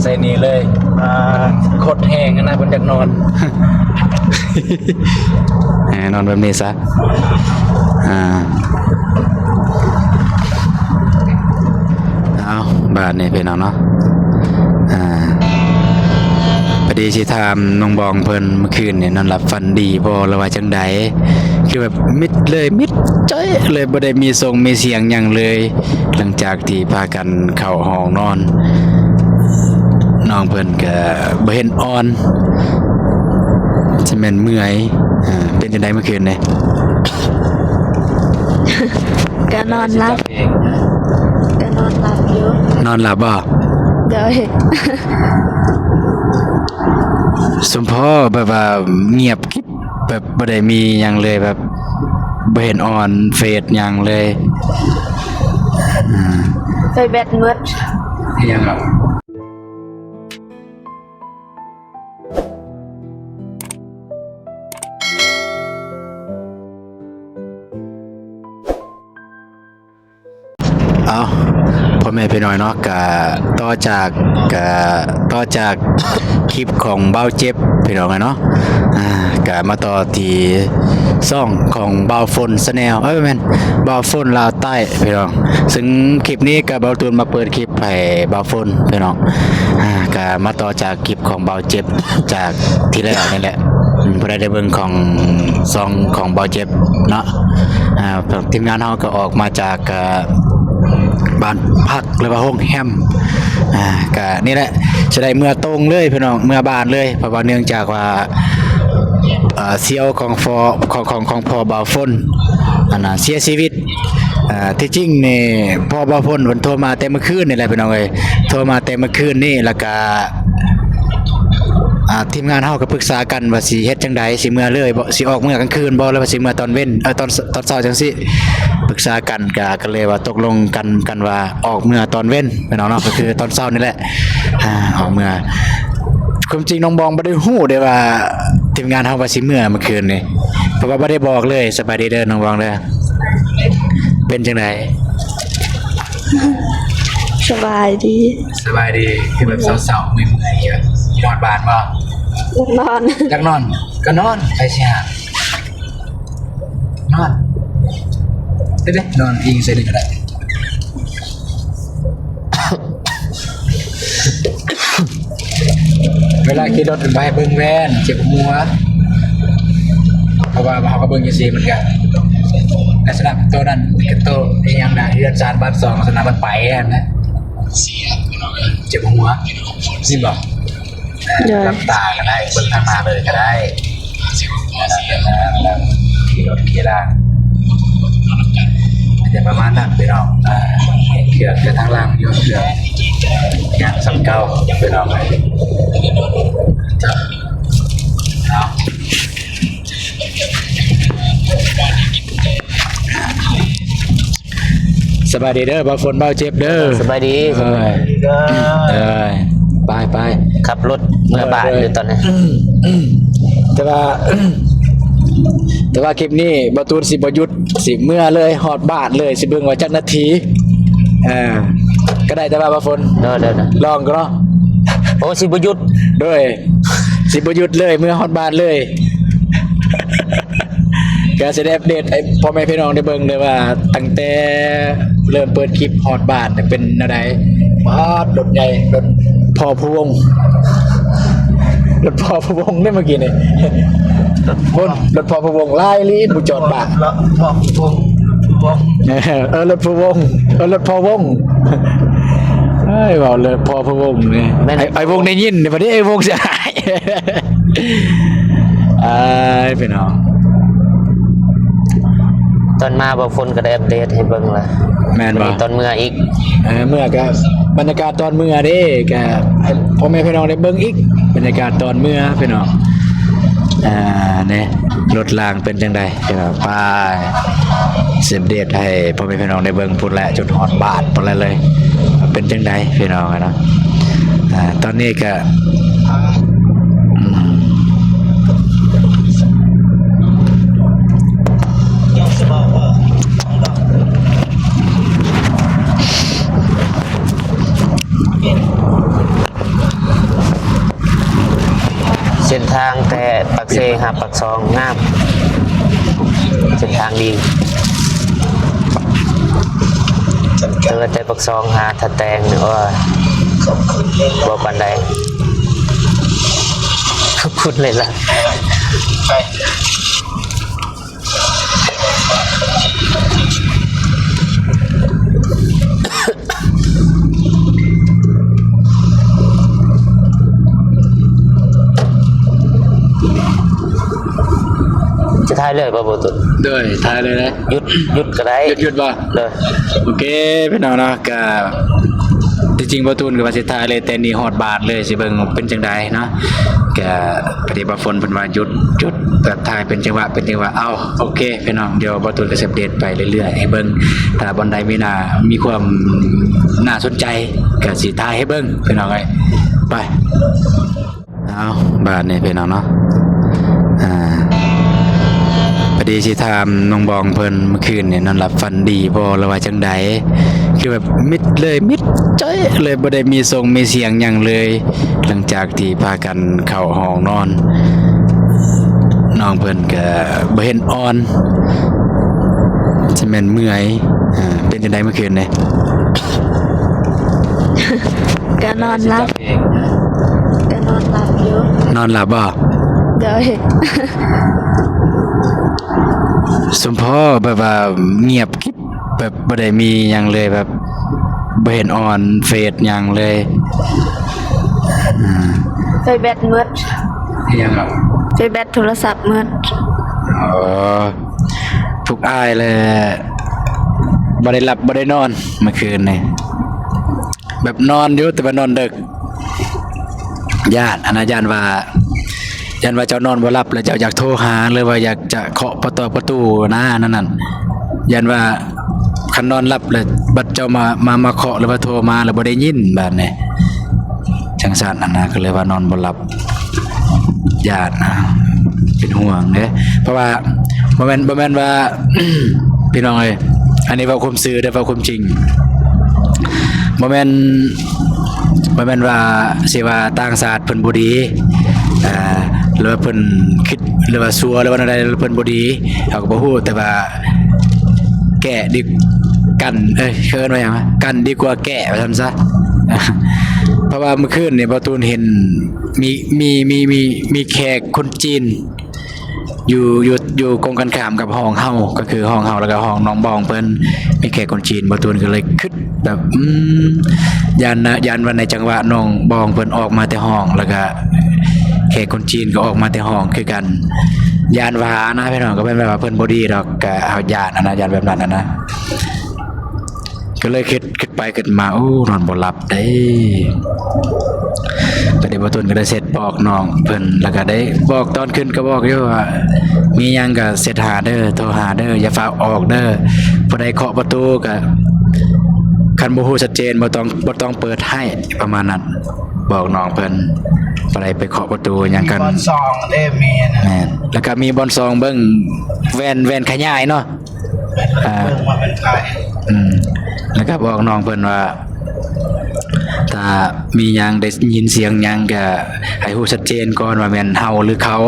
ใส่นี่เลยโคตรแห้งนะบนจากนอน นอนแบบนี้ซะเอาบาทนี่พี่น้องเนาะพอดีสิถามน้องบองเพิ่นเมื่อคืนเนี่ยนอนหลับฝันดีบ่หรือว่าจังใดคือแบบมิดเลยมิดจ้อยเลยบ่ได้มีทรงมีเสียงหยังเลย หลังจากที่พากันเข้าห้องนอนน้องเพิ่นก็บ่เห็นอ่อนจะแม่นเมื่อยเป็นจังได๋เมื่อคืนนี่ ก็นอนหลับอยู่ นอนหลับบ่ เดี๋ยว สมพ่อแบบว่าเงียบกิ๊บแบบบ่ได้มีหยังเลยแบบบ่เห็นออนเฟซหยังเลย ไปแบตมืด ยังครับเอาพ่อแม่พี่น้อยเนาะกะต่อจากคลิปของเบ้าเจ็บพี่น้องเนาะกะมาต่อที่ซ่องของเบาฝนสแนลแม่นเบาฝนลาวใต้พี่น้องซึ่งคลิปนี้ก็เบาตูนมาเปิดคลิปให้เบาฝนพี่น้องก็มาต่อจากคลิปของเบาเจ็บจากที่แรกนี่แหละพอได้เบิ่งของซองของเบาเจ็บเนาะทีมงานเฮาก็ออกมาจากบ้านพักหรือว่าห้องแฮมก็นี่แหละจะได้เมื่อตรงเลยพี่น้องเมื่อบ้านเลยเพราะว่าเนื่องจากว่าเซียวของพ่อบ่าวฝนเสียชีวิตที่จริงนี่พ่อบ่าวฝนเพิ่นโทรมาแต่เมื่อคืนนี่แหละพี่น้องเอ้ยโทรมาแต่เมื่อคืนนี่แล้วก็ทีมงานเฮาก็ปรึกษากันว่าสิเฮ็ดจังไดสิเมื่อเลยบ่สิออกเมื่อกลางคืนบ่หรือว่าสิเมื่อตอนเว้นตอนเช้าจังซี่ปรึกษากันก็เลยว่าตกลงกันว่าออกเมื่อตอนเว้นพี่น้องเนาะก็คือตอนเช้านี่แหละออกเมื่อความจริงน้องบองบ่ได้ฮู้เด้ว่าทีมงานเฮาว่าสิเมื่อคืนนี่เพราะว่าบ่ได้บอกเลยสบายดีเด้อน้องบองเด้อเป็นจังได๋ สบายดี สบายดีคือแบบเศร้าๆเมื่อยๆแบบนอนบ้านบ่ นอน อยากนอนก็นอนไปสิฮะนอนเด้ๆนอนอิงใส่นี่ก็ได้ เวลาขี่รถไปเบิ่งแว่นเจ็บหัวเพราะว่าเขาก็เบิ่งจังซี่เหมือนกันแต่สำหรับตัวนั้นกับตัวไอ้ยังน่ะเรือนจานบ้าน2สนามมันไปนะเจ็บหัวนี่บ่น้ำตาก็ได้เบิ่งทางมาเลยก็ได้ขี่รถขี่ล่างจะประมาณนั้นไปน้องเขื่อนทางล่างยนต์เขื่อนอย่างสำเก่าไปน้องเลยเอาสบายดีเด้อบ่ฝนเบาเจ็บเด้อ สบายดี ไปขับรถเมื่อบ้านอยู่ตอนนี้ แต่ว่าคลิปนี้บ่ตูนสิบ่หยุดสิเมื่อเลยฮอดบ้านเลยสิเบิ่งว่าจักนาทีก็ได้แต่ว่าบ่ฝน เด้อลองก็เนาะ โอ้สิบ่หยุด ด้วยสิบ่หยุดเลยเมื่อฮอดบ้านเลยก็สิได้อัปเดตให้พ่อแม่พี่น้องได้เบิ่งเลยว่าตั้งแต่เริ่มเปิดคลิปฮอดบ้านเป็นแนวใดรถใหญ่รถพ่อพวงรถพ่อพวงได้เมื่อกี้นี่รถพ่อพวงลายลีผู้จอดบ้านรถพ่อพวงรถพวงรถพ่อวงบอกเลยพ่อพวงนี่ไอ้วงได้ยินเดี๋ยวบัดนี้ไอ้วงเสียหายพี่น้อง ตอนมาบ่ฝนก็ได้อัปเดตให้เบิ่งละ แม่นบ่ ตอนเมื่ออีก เมื่อก็บรรยากาศตอนเมื่อเด้ก็ให้พ่อแม่พี่น้องได้เบิ่งอีกบรรยากาศตอนเมื่อพี่น้องเนี่ยรถรางเป็นจังได๋ครับไปสิบเดทให้พ่อแม่พี่น้องได้เบิ่งพุ่นแหละจนฮอดบาทพุ่นแล้วเลยเป็นจังได๋พี่น้องเนาะตอนนี้ก็ ทางแต่ปักเซหาปักซองงามเส้นทางดีเจอแต่ปักซองหาทะแตงเนี่ยว่าบ่ปานใดพูดเลยล่ะจะทายเลยป่ะโบตุน ด้วยทายเลยนะ หยุดก็ได้ หยุดบ่ เลย โอเคพี่น้องเนาะก็จริงๆบ่ตูนก็ว่าสิทายเลยแต่นี่ฮอดบาทเลยสิเบิ่งเป็นจังไดเนาะก็ปฏิบัติฝนเพิ่นว่าหยุดแบบทายเป็นจังหวะเอาโอเคพี่น้องเดี๋ยวบ่ตูนก็สิอัปเดตไปเรื่อยๆให้เบิ่งถ้าบ่อนใดมีความน่าสนใจก็สิทายให้เบิ่งพี่น้องเอ้ยไปเอาบาทนี่พี่น้องเนาะพอดีสิถามน้องบองเพิ่นเมื่อคืนเนี่ยนอนหลับฝันดีบ่หรือว่าจังใดคือแบบมิดจ้อยเลยบ่ได้มีทรงมีเสียงหยังเลย หลังจากที่พากันเข้าห้องนอนน้องเพิ่นก็บ่เห็นอ่อนจะแม่นเมื่อยเป็นจังไดเมื่อคืนเนี่ย ก็นอนหลับอยู่ นอนหลับบ่ โดย สมพ่อแบบว่าเงียบกิ๊บแบบบ่ได้มีหยังเลยแบบบ่เห็นอ่อนเฟซหยังเลย ไฟแบตมืด ยังครับ ไฟแบตโทรศัพท์มืด อ๋อทุกอ้ายเลยบ่ได้หลับบ่ได้นอนเมื่อคืนนี่แบบนอนอยู่แต่ว่านอนดึกญาติอนาญาณว่าเจ้านอนบ่หลับแล้วเจ้าอยากโทรหาหรือว่าอยากจะเคาะประตูนะนั่นยันว่าคันนอนหลับแล้วบัดเจ้ามาเคาะหรือว่าโทรมาแล้วบ่ได้ยินแบบนี้จังซั่นอันนะก็เลยว่านอนบ่หลับญาตินะเป็นห่วงเด้เพราะว่าบ่แม่นว่า พี่น้องเอ้ยอันนี้เว้าความซื่อเด้อเว้าความจริงบ่แม่นว่าสิว่าต่างชาติเพิ่นบ่ดีหรือว่าเพิ่นคิดหรือว่าซัวหรือว่าอะไรเพิ่นบ่ดีเฮาก็บ่ฮู้แต่ว่าแก้ดีกันเคินว่าหยังวะกันดีกว่าแก้ว่าซั่นซะ เพราะว่าเมื่อคืนเนี่ยบ่ตูนเห็นมีแขกคนจีนอยู่กงกันข้ามกับห้องเฮาก็คือห้องเฮาแล้วก็ห้องน้องบองเพิ่นมีแขกคนจีนบ่ตูนก็เลยคิดแบบยันวันในจังหวะน้องบองเพิ่นออกมาแต่ห้องแล้วก็แขกคนจีนก็ออกมาแต่ห้องคือกันยานว่านะพี่น้องก็เป็นแบบว่าเพิ่นบ่ดีดอกก็เอาญาตินะญาติแบบนั้นนะก็เลยคิดไปคิดมาโอ้นอนบ่หลับเด้ก็ได้บ่ตุนก็ได้เสร็จบอกน้องเพิ่นแล้วก็ได้บอกตอนขึ้นก็บอกอยู่ว่ามีหยังก็เสร็จหาเด้อโทรหาเด้ออย่าฟ้าออกเด้อผู้ใดเคาะประตูก็คันบ่ฮู้ชัดเจนบ่ต้องเปิดให้ประมาณนั้นบอกน้องเพิ่นผู้ใดไปเคาะประตูหยังกัน บอลซองได้เมน แม่นแล้วก็มีบอนซองเบิ่งแว่นขยายเนาะ เบิ่งว่าเป็นไทย แล้วก็บอกน้องเพิ่นว่าถ้ามีหยังได้ยินเสียงหยังก็ให้ฮู้ชัดเจนก่อนว่าแม่นเฮาหรือเขา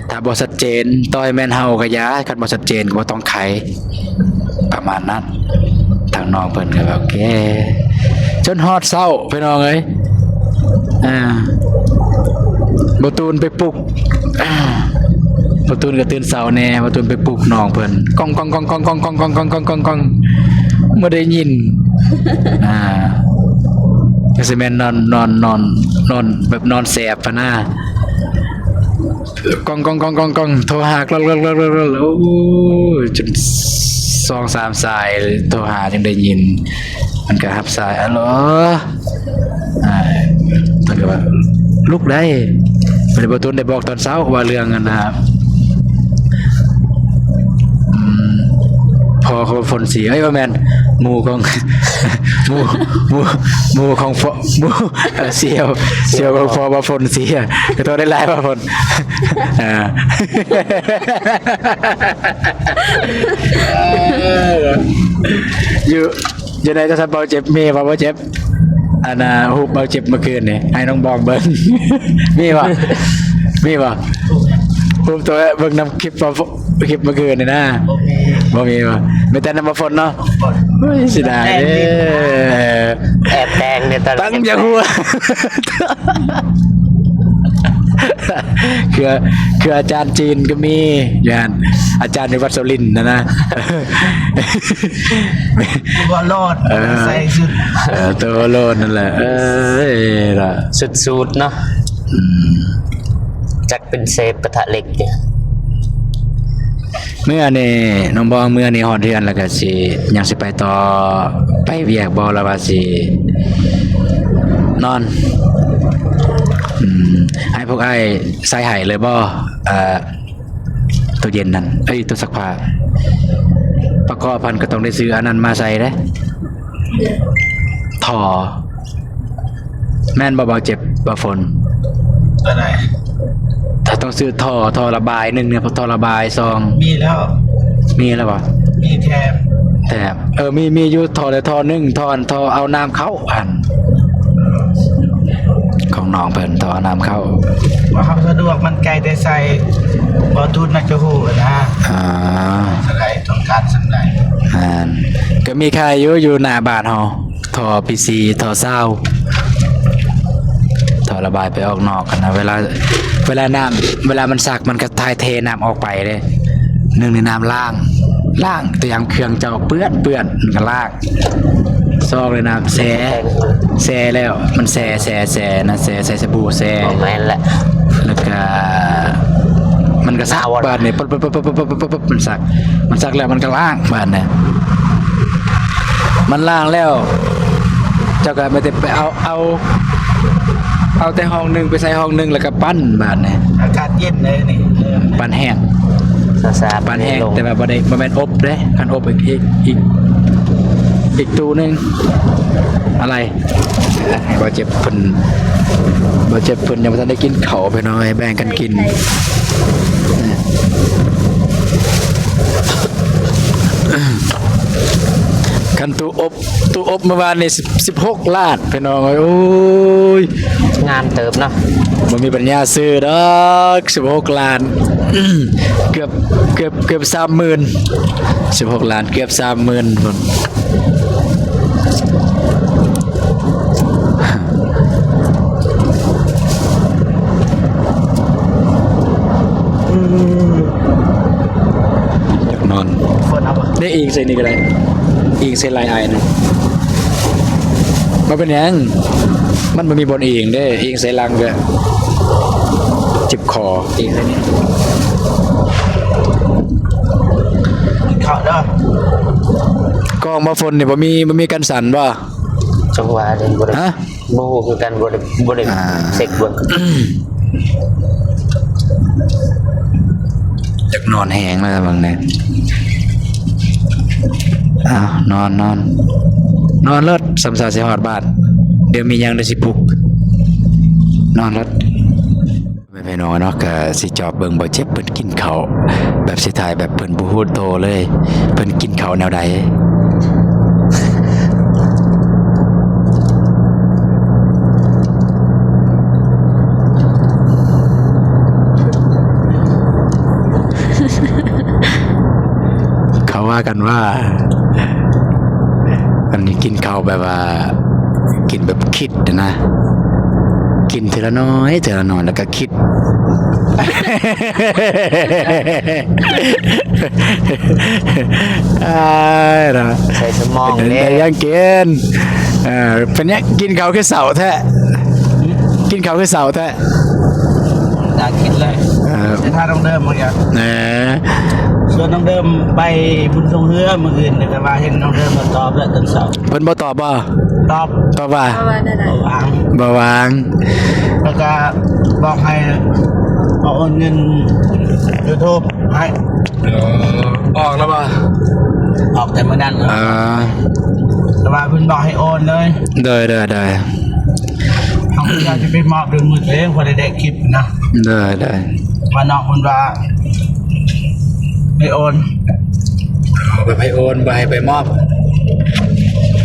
ถ้าบ่ชัดเจนต่อยแม่นเฮาก็อย่าคันบ่ชัดเจนก็บ่ต้องไขประมาณนั้นทางน้องเพิ่นก็โอเคจนฮอดเช้าพี่น้องเอ้ยบ่ตูนไปปลุกบ่ตูนก็ตื่นเช้าแน่บ่ตูนไปปลุกน้องเพิ่นก้องบ่ได้ยินก็สิแม่นนอนแบบนอนแสบพะนะก้องโทรหาโอ้จน2-3สายโทรหาจึงได้ยินมันก็รับสายฮัลโหลมันก็ว่าลุกได้บ่ได้บ่ตูนได้บอกตอนเช้าว่าเรื่องนั้นนะครับพอเขาฝนเสียว่าแม่นหมู่ของ หมู่ของเสียวของพอว่าฝนเสียก็ต้องได้หลายว่าฝนอยู่ในจะสันเบาเจ็บเมย์ว่าเจ็บ อันน่ะฮูบเบาเจ็บเมื่อคืนนี่ให้น้องบอกเบิ่ง มีบ่ฮูบตัวเบิ่งนำคลิปเมื่อคืนนี่นะบ่มีบ่มีแต่นำมาฝนเนาะเฮ้ยสิได้เด้อ แอบแดงเนี่ยตอน ตั้งอย่าหัว คืออาจารย์จีนก็มีอย่างอาจารย์ในวัดสุรินทร์นะ ก็รอดใส่ชุด ตัวโลนนั่นแหละล่ะ สุดๆเนาะจักเป็นเซฟปะทะเหล็กเนี่ย เมื่อนี่น้องบองเมื่อนี่ฮอดเทือนแล้วก็สิยังสิไปต่อไปเวียกบ่แล้วว่าสินอนให้พวกไอ้ใส่ไห้เลยบ่ตู้เย็นนั่นตู้ซักผ้าประกอบพันก็ต้องได้ซื้ออันนั้นมาใส่เด้ท่อแม่นบ่เจ็บบ่ฝน อะไร ถ้าต้องซื้อท่อระบายหนึ่งเนี่ยเพราะท่อระบายซอง มีแล้ว มีแล้วป่ะ มีแถบ แต่มีอยู่ท่อแต่ท่อหนึ่งท่อเอาน้ำเข้าอันของน้องเพิ่นท่อเอาน้ำเข้า ว่าเขาสะดวกมันไกลแต่ใส่บอทุนนักจะหูนะ สไลด์ต้องการสไลด์ ก็มีใครอยู่หน้าบ้านเฮาท่อ PC ท่อเศร้าท่อระบายไปออกนอกกันนะเวลาน้ำเวลามันซักมันก็ถ่ายเทน้ำออกไปเลยหนึ่งในน้ำล่างตัวอย่างเครื่องเจ้าเปื้อนมันก็ล่างซอกเลยน้ำแซ่แล้วมันแซ่นะแซ่สบู่แซ่ บอกแม่นแหละ แล้วก็มันก็ซักบานนี่ปุ๊บมันซักแล้วมันก็ล้างบานเนี่ยมันล้างแล้วเจ้าก็ไม่ได้ไปเอาแต่ห้องหนึงไปใส่ห้องหนึงแล้วก็ปั้นบานเนี่ย อากาศเย็นเลยนี่ ปั้นแห้ง ซาๆ ปั้นแห้ง ลง แต่แบบบ่แม่นอบเด้คันอบอีกตู้นึงอะไรบ่เจ็บเพิ่นยังบ่ทันได้กินข้าวไปหน่อยแบ่งกันกินคันตู้อบเมื่อวานนี่16ล้านพี่น้องโอ้ย งานเติบเนาะ บ่มีปัญญาซื้อดอก16ล้าน เกือบ 30,000 16ล้านเกือบ 30,000พุ่นอยากนอน คนเอา ได้อิงใส่นี่ก็ได้อิงใส่ลายไอ้นะมันเป็นหยังมันบ่มีบนอิงเด้อิงใส่ลังก็จิบคออิงใส่นี่ เขาเด้อก องมาฝนนี่บ่มีกันสั่นบ่ จังหวะเด่นบ่ได้ ฮะ บ่ฮู้คือกันบ่ได้เซ็กเบิ่ง จักนอนแหงแล้วบางเนี่ยอ้าวนอนเลิศสำสาสิฮอดบ้านเดี๋ยวมีหยังได้สิปลุกนอนเลิศไปนอนเนาะก็สิจอบเบิ่งบ่เจ็บเพิ่นกินข้าวแบบสิถ่ายแบบเพิ่นบ่ฮู้โตเลยเพิ่นกินข้าวแนวใดเขาว่ากันว่าอันนี้กินข้าวแบบว่ากินแบบคิดนะกินทีละน้อยแล้วก็คิด นะ ใส่สมอง เป็น เด้ แต่ยังกินเป็นเนี้ยกินข้าวคือเสาแท้กินข้าวคือเสาแท้ อยากคิดเลยจะท่าต้องเดิมมั้งอย่าง นะ ส่วนน้องเดิมไปบุญทรงเรือมืออื่นแต่ว่าเห็นน้องเดิมมาตอบแล้วตอนเสาร์ เพิ่นบ่ตอบบ่ ตอบ ตอบว่า ประมาณนั้น วาง บ่วาง แล้วก็บอกให้เอาโอนเงินยูทูบให้ ออกแล้วบ่ ออกแต่เมื่อนั้นแต่ว่าเพิ่นบอกให้โอนเลย ได้ เขาอยากจะไปมอบด้วยมือเลี้ยงพอได้คลิปนะ ได้ มาน้องคนว่าไม่โอน เอาไปให้โอนไปให้ไปมอบ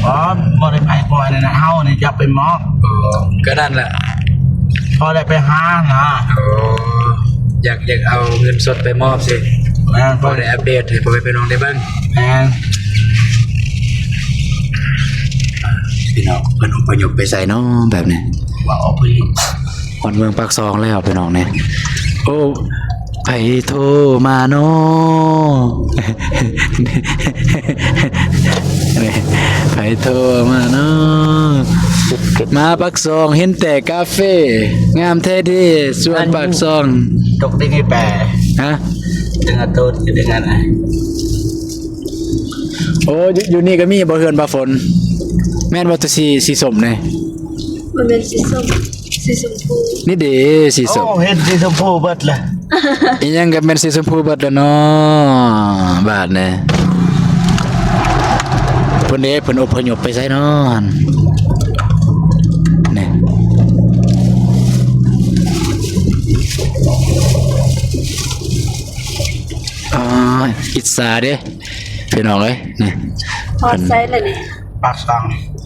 อ๋อบริไปปล่อยนะนะเฮานี่จะไปมอบ ก็นั่นแหละ พอได้ไปหานะ อยากเอาเงินสดไปมอบสิพอได้อัปเดตให้พ่อแม่พี่น้องได้บ้าง แม่น พี่น้องเพิ่นอพยพไปใส่น้อแบบนี้ ว่าออกไปอยู่ วันเมืองปากซองแล้วพี่น้องเนี่ยโอ้ไผโทรมาเนาะ ไผโทรมาเนาะมาปากซองเห็นแต่กาเฟ่งามแท้ดีสวนปากซอง ตกได้ไงแปร ฮะ ดึงอัตโตดึงอันไหน โอ้อยู่นี่ก็มีบ่เฮือนบ่ฝนแม่นบ่ตัวสีส้มนี่ มันเป็นสีส้มสีชมพู นี่เด้สีส้ม โอ้เห็นสีชมพูเบิดเลย อีหยังก็เป็นสีชมพูเบิดแล้วเนาะบาดนี่เพิ่นเพิ่นอพยพไปไสเนาะหั่นนี่อิจฉาเด้พี่น้องเอ้ยนี่ พอดไซส์เลยนี่ ปากซอง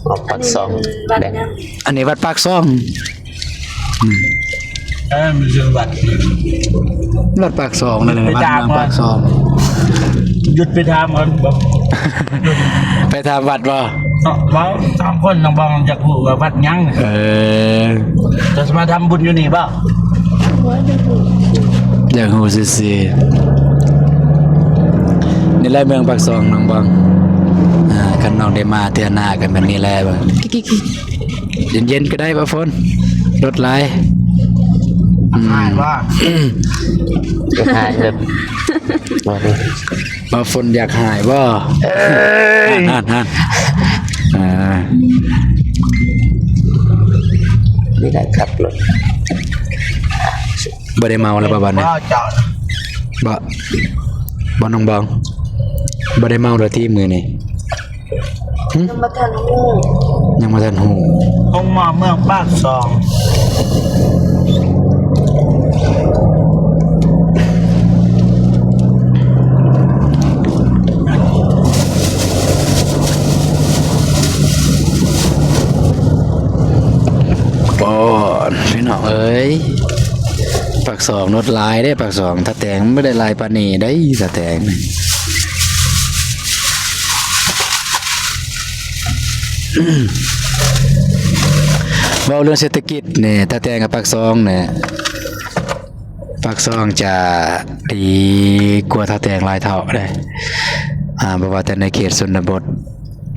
ออกปัดซอง บัตร แดง ยัง อันนี้วัดปากซ่อง มันคือวัด วัดปากซ่องนั่นแหละวัดเมืองปากซ่อง หยุดไปทำกันแบบ ไปทำวัดบ่ ว่าสามคนน้องบองอยากพูดว่าวัดยัง จะมาทำบุญอยู่นี่เปล่า อยากฮู้ซื่อๆนี่แหละเมืองปากซ่องน้องบังคันน้องได้มาเทื่อหน้ากันแบบนี้แหละบ่เย็นๆก็ได้บ่ฝนรถหลาย อ่านว่า จะหายแบบวันนี้ บ่ฝนอยากหายบ่นั่นนี่ได้ขับรถ บ่ได้เมาแล้วบ่บัดนี้ ว่าเจ้า บ่น้องบังบ่ได้เมาแล้วที่มื้อนี้ ยังมาทันหู ยังบ่ทันฮู้ ห้องหมอเมืองปากซอง บ่พี่น้องเอ้ยปากซองรถหลายเด้ปากซองถ้าแต่งบ่ได้หลายปานนี้ได้ถ้าแต่ง เว้าเรื่องเศรษฐกิจเนี่ยถ้าแต่งกับปากซองเนี่ยปากซองจะดีกว่าถ้าแต่งหลายเท่าเลยบ่ว่าแต่ในเขตชนบท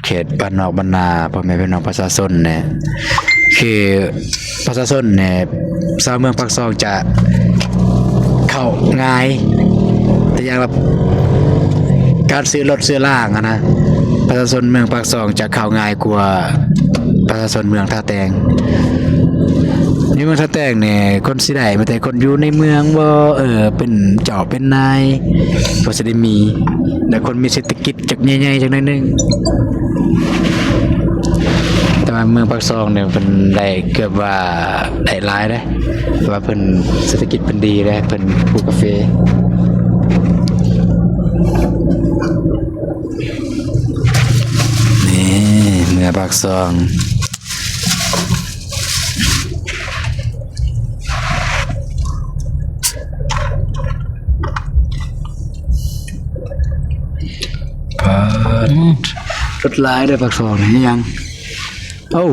เขตบ้านนอกบ้านนาพ่อแม่พี่น้องประชาชนเนี่ยคือประชาชนเนี่ยชาวเมืองปากซองจะเข้าง่ายแต่อย่างแบบการซื้อรถซื้อล่างอะนะประชาชนเมืองปากซองจะเข้าง่ายกว่าประชาชนเมืองท่าแตงนี่เมืองท่าแตงเนี่ยคนสิได้มาแต่คนอยู่ในเมืองบ่เป็นเจ้าเป็นนายบ่สิได้มีแต่คนมีเศรษฐกิจจักใหญ่ๆจักหน่อยนึงแต่ว่าเมืองปากซองเนี่ยเพิ่นได้เกือบว่าได้หลายเด้เพราะว่าเพิ่นเศรษฐกิจเพิ่นดีเด้เพิ่นปลูกกาแฟนี่เมืองปากซองรถลายได้ปากซองนี่ยังเอ้า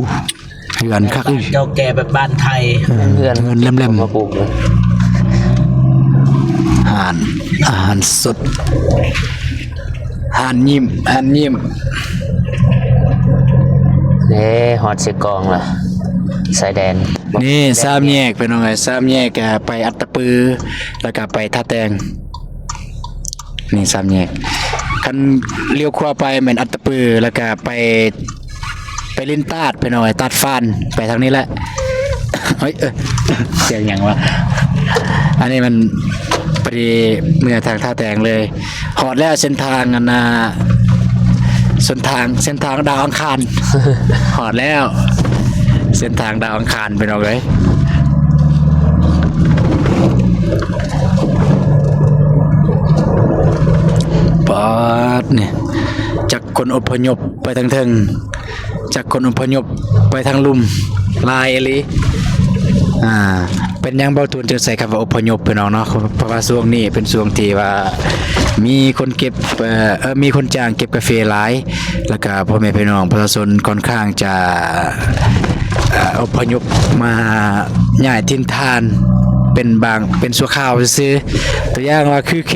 ให้กันคักอีก เจ้าแก่แบบบ้านไทย เพื่อน เงินเล่มๆ มาปลูกเลย อาหารสดอาหารยิ้มฮอตเสกองล่ะสายแดน นี่สามแยกเป็นยังไงสามแยกไปอัตตปือแล้วก็ไปท่าแตงนี่สามแยกคันเลี้ยวขวาไปเหมือนอัตตปือแล้วก็ไปลิ้นตาดไปหน่อยตัดฟันไปทางนี้แหละ เฮ้ยเสียงหยังวะอันนี้มันพอดีเมื่อทางท่าแตงเลยหอดแล้วเส้นทางอันน่ะเส้นทางดาวอังคาร หอดแล้วเส้นทางดาวอังคารไปหน่อยเลยปอดเนี่ยจากคนอพยพไปทางเทิง จากคนอพยพไปทางลุ่มลายอหลีเป็นหยังเบาตูนจึงใส่คำว่าอพยพพี่น้องเนาะเพราะว่าช่วงนี้เป็นช่วงที่ว่ามีคนเก็บมีคนจ้างเก็บกาแฟหลายแล้วก็พ่อแม่พี่น้องประชาชนค่อนข้างจะอพยพมาย้ายถิ่นฐานเป็นชั่วคราวซื่อๆตัวอย่างว่าคือเข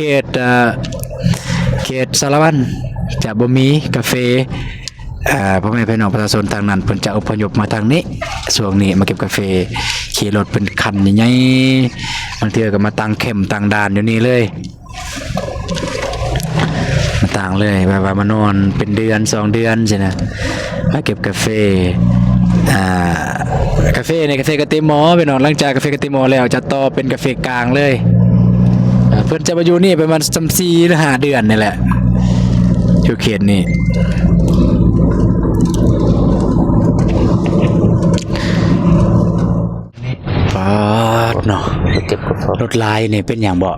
ตสารวัตรจะบ่มีกาแฟพ่อแม่พี่น้องประชาชนทางนั้นเพิ่นจะอพยพมาทางนี้ช่วงนี้มาเก็บกาแฟขี่รถเป็นคันใหญ่ๆบางเทื่อก็มาตั้งเข็มตั้งด่านอยู่นี่เลยมาตั้งเลยแบบว่ามานอนเป็นเดือน2 เดือนใช่นะมาเก็บกาแฟกาแฟในกาแฟกะติหมอพี่น้องหลังจากกาแฟกะติหมอแล้วจะต่อเป็นกาแฟกลางเลยเพิ่นจะมาอยู่นี่ประมาณ4 หรือ 5 เดือนนี่แหละอยู่เขตนี้ปาดเนาะ ไปเก็บกาแฟ รถลายนี่เป็นอย่างบ่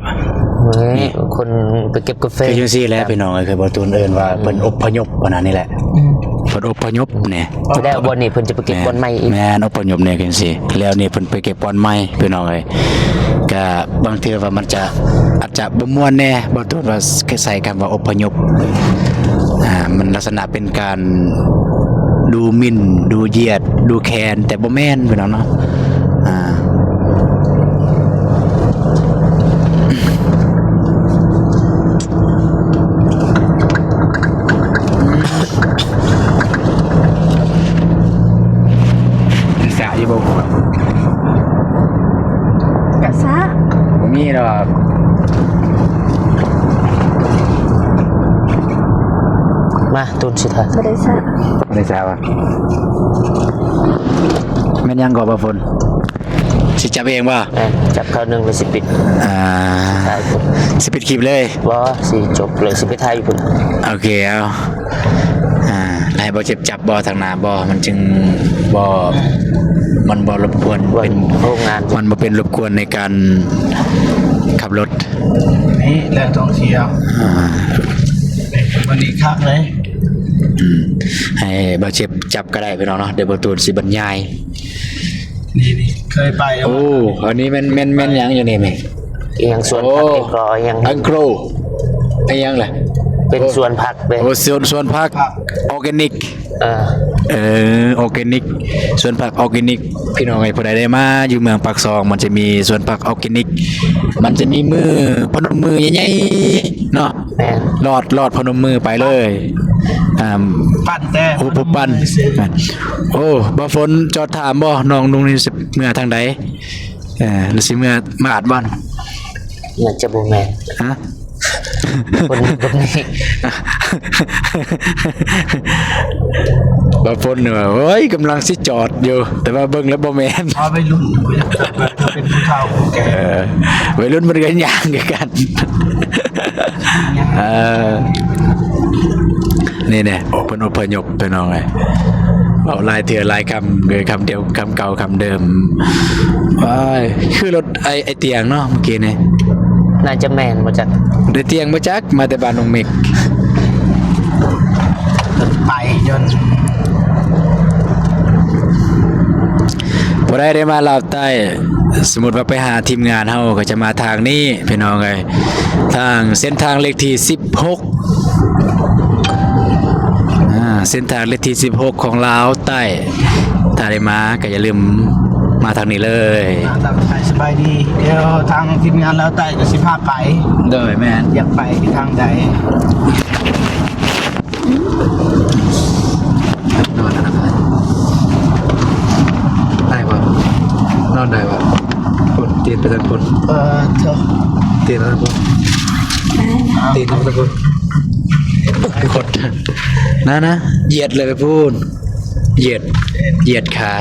คนไปเก็บกาแฟ คือจังซี่แหละพี่น้องเคยบ่ตูนเอิ้นว่าเพิ่นอพยพว่านั้นนี่แหละเพิ่นอพยพเนี่ย แล้ววันนี้เพิ่นจะไปเก็บบอนใหม่อีก แม่นอพยพเนี่ยจังซี่แล้วนี่เพิ่นไปเก็บบอนใหม่พี่น้องเอ้ยก็บางเทื่อว่ามันจะอาจจะบ่ม่วนแน่บ่ตูนว่าใส่คำว่าอพยพมันลักษณะเป็นการดูหมิ่นดูเหยียดดูแคลนแต่บ่แม่นพี่น้องเนาะสะอยู่บ่ฮู้ กะซะ บ่มีดอก มาตูนสิทา บ่ได้ซะ บ่ได้ทราบว่าแม่นยังก็บ่ฝนสิจับเองบ่ จับเข้า1เลยสิปิดถ่ายพุ่น สิปิดคลิปเลย บ่สิจบเลยสิไปถ่ายอยู่พุ่น โอเคเอาให้บ่เจ็บจับบ่ทางหน้าบ่มันจึงบ่มันบ่รบกวน วั เป็น น โรงงาน มันบ่เป็นรบกวนในการขับรถ นี่แหละท่องเที่ยววันนี้คักเลย ให้บ่เจ็บจับก็ได้พี่น้องเนาะเดี๋ยวบ่ตูนสิบรรยาย นี่เคยไปแล้ว โอ้อันนี้แม่นหยังอยู่นี่แม่ อีหยังสวนผักเอกรออีหยัง อังโกรไอ้หยังล่ะ เป็นสวนผักเด้ โอ้สวนผักออร์แกนิก เออ ออร์แกนิกสวนผักออร์แกนิกพี่น้องไอ้ผู้ใดได้มาอยู่เมืองปากซองมันจะมีสวนผักออร์แกนิกมันจะมีมือพนมมือใหญ่ๆเนาะ แม่น ลอดพนมมือไปเลยปั่นแต่ โอ้ผู้ปั้นโอ้บ่ฝนจอดถามบ่น้องนุ่งนี่สิเมื่อทางใดหรือสิเมื่อมาอาดบ้าน เหมือนจะบ่แม่น ฮะ คนนี้ บ่ฝนเนี่ยว่าโอ้ยกำลังสิจอดอยู่แต่ว่าเบิ่งแล้วบ่แม่น พอไปรุ่นเป็นผู้เฒ่าแก่ วัยรุ่นมันก็ย่างกันนี่แน่เพิ่นอพยพไปน้องไงเอาลายเถื่อลายคำเลยคำเดียวคำเก่าคำเดิมว้ายคือรถไอเตียงเนาะเมื่อกี้นี่ น่าจะแม่นมาจาก ได้เตียงมาจักมาแต่บ้านนงเมก ไปจน บ่ได้มาลาวใต้สมมุติว่าไปหาทีมงานเฮาก็จะมาทางนี้พี่น้องเอ้ยทางเส้นทางเลขที่16เส้นทางเลขที่16ของลาวใต้ถ้าได้มาก็อย่าลืมมาทางนี้เลย ตามไปสบายดีเดี๋ยวทางทีมงานแล้วใต้จะสิพาไป โดยแม่น อยากไปทางใด นอนนะครับได้ป่ะนอนได้ป่ะคนตีนไปทางคน เธอ ตีนไปทางคนตีนไปทางคนกดนะเหยียดเลยไปพูดเหยียดขา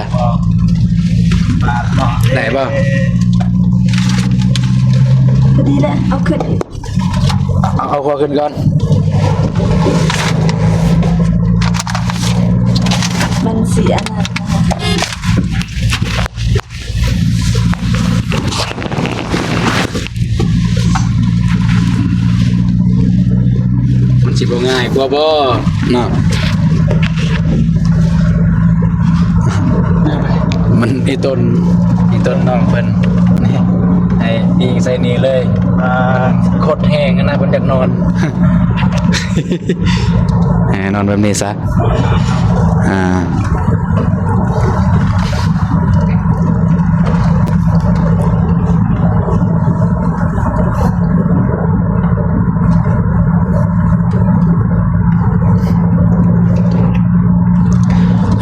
ปาดเนาะ ไหนป่ะ พอดีแหละเอาขึ้น เอาคอขึ้นก่อน มันเสียนะ มันสิบ่ง่ายกว่าบ่เนาะ อีต้นน้องเพิ่นนี่ไอ้อิงใส่นี่เลยโคตรแห้งนะเพิ่นอยากนอน นอนแบบนี้ซะ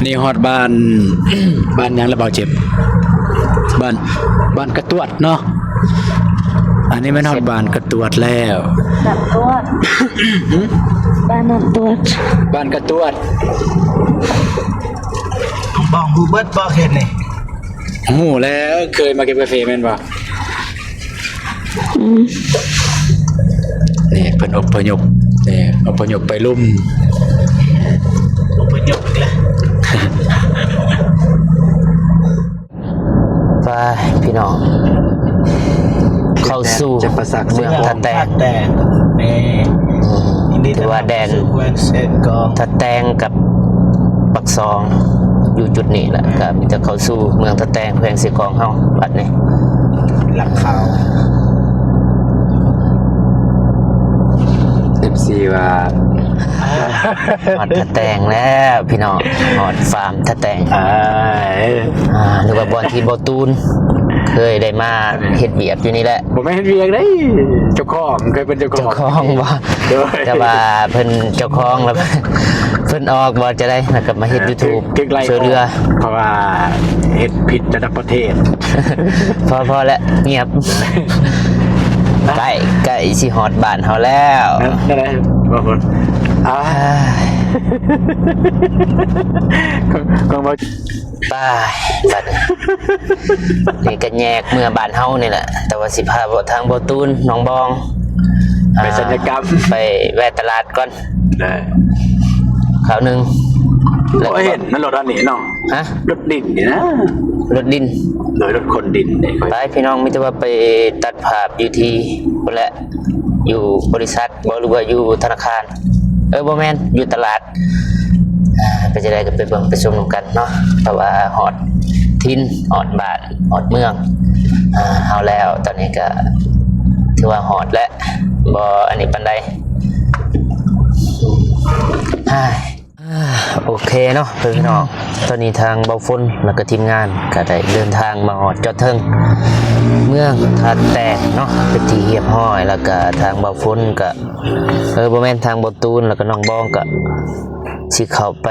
นี่ฮอดบ้าน บ้านยังระเบาเจ็บบ้านกระตวดเนาะอันนี้ไม่นฮอดบ้านกระตวดแล้ว ดับตัวบ้านนั่นตัว บ้านกระตวด บอกฮูเบิร์ตบอกเห็นนี่ หมู่แล้วเคยมาเก็บกาแฟแม่นบ่นี่เพิ่นอพยพนี่อพยพไปลุ่ม ผมไปยกอีกแล้ว ไปพี่น้องเข้าสู่ จะประสัก เมืองทัดแตง แต่นี่ ถือว่าแดน สู่แวนเซนกอง ทัดแตงกับปักซองอยู่จุดนี้แหละครับจะเข้าสู่เมืองทัดแตงแขวงสีกองเฮาบัดนี้ หลักเขา FC ว่า หอดทัดแตงแล้วพี่น้องหอดฟาร์มทัดแตงหรือว่าบอลที่บอตูนเคยได้มาเฮ็ดเวียกอยู่นี่แหละ ผมไม่เห็นเวียงได้เจ้าของเคยเป็นเจ้าของ เจ้าของบ่แต่ว่าเพิ่นเจ้าของแล้ว เพิ่นออกบ่จะได้แล้วก็มาเฮ็ด YouTube ช่วยเรือ เพราะว่าเฮ็ดผิดระดับประเทศ พอแล้วเงียบ ใกล้สิฮอดบ้านเฮาแล้ว นั่นแหละบางคนก็มา ไปบัดนี้ก็แยกเมื่อบ้านเฮานี่แหละแต่ว่าสิพาบ่ทางบ่ตูนหนองบอง ไปศัลยกรรม ไปแวะตลาดก่อน ได้ คราวหนึง โอ้ยเห็นนั่นรถอันนี้เนาะ ฮะ รถดินนี่นะ รถดิน โดยรถคนดินเนี่ย ไปพี่น้องมิตรว่าไปตัดภาพอยู่ที่พุ่นแหละอยู่บริษัทบ่หรือว่าอยู่ธนาคารบ่แม่นอยู่ตลาดไปจะได้ก็ไปเบิ่งไปชมนำกันเนาะแต่ว่าฮอดทินฮอดบ้านฮอดเมืองเฮาแล้วตอนนี้ก็ถือว่าฮอดแล้วบ่อันนี้ปานใดโอเคเนาะพี่น้องตอนนี้ทางเบาฝนแล้วก็ทีมงานก็ได้เดินทางมาฮอดจอดถึงเมืองทัดแตงเนาะเป็นที่เรียบร้อยแล้วก็ทางเบาฝนก็บ่แม่นทางเบาตูนแล้วก็น้องบองก็สิเข้าไป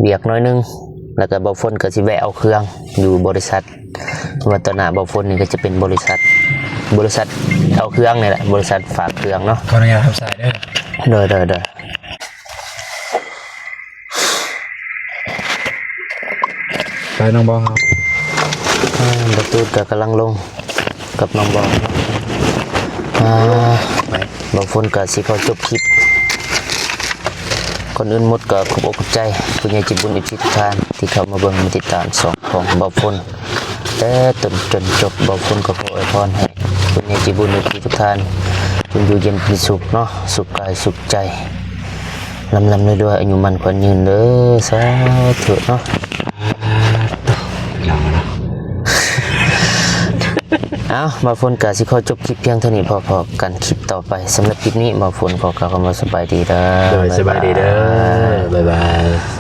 เวียกน้อยนึงแล้วก็เบาฝนก็สิแวะเอาเครื่องอยู่บริษัทว่าตอนหน้าเบาฝนนี่ก็จะเป็นบริษัทเอาเครื่องนี่แหละบริษัทฝากเครื่องเนาะ ขออนุญาตทำสายเด้อ เด้อไปน้องบองครับ ประตูก็กำลังลงกับน้องบองเนาะบางคนก็สิเขาจบคลิปคนอื่นหมดก็ขอบอกขอบใจผู้ใหญ่ใจบุญอีกทุกท่านที่เข้ามาเบิ่งมาติดตามสองของบ่าวฝนแต่จนจบบ่าวฝนก็ขออวยพรให้ผู้ใหญ่ใจบุญอีกทุกท่านจงอยู่เย็นเป็นสุขเนาะสุขกายสุขใจลำด้วยอายุมันขวัญยืนเด้อสาธุเนาะ เอาบ่าวฝนก็สิขอจบคลิปเพียงเท่านี้พอๆกันคลิปต่อไปสำหรับคลิปนี้บ่าวฝนขอกล่าวคำว่าสบายดีเด้อ สบายดีเด้อบ๊ายบาย